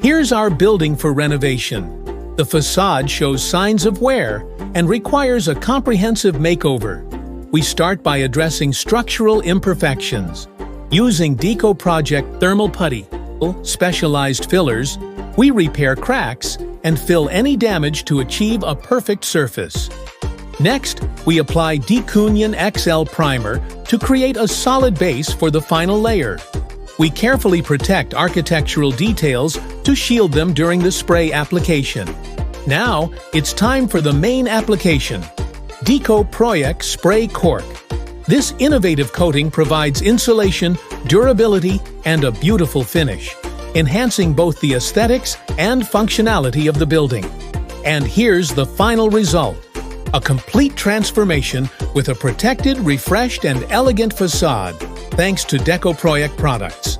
Here's our building for renovation. The facade shows signs of wear and requires a comprehensive makeover. We start by addressing structural imperfections. Using Decoproyec Thermal Putty, specialized fillers, we repair cracks and fill any damage to achieve a perfect surface. Next, we apply Decounion XL Primer to create a solid base for the final layer. We carefully protect architectural details to shield them during the spray application. Now, it's time for the main application, Decoproyec Spray Cork. This innovative coating provides insulation, durability, and a beautiful finish, enhancing both the aesthetics and functionality of the building. And here's the final result: a complete transformation with a protected, refreshed, and elegant facade, thanks to Decoproyec products.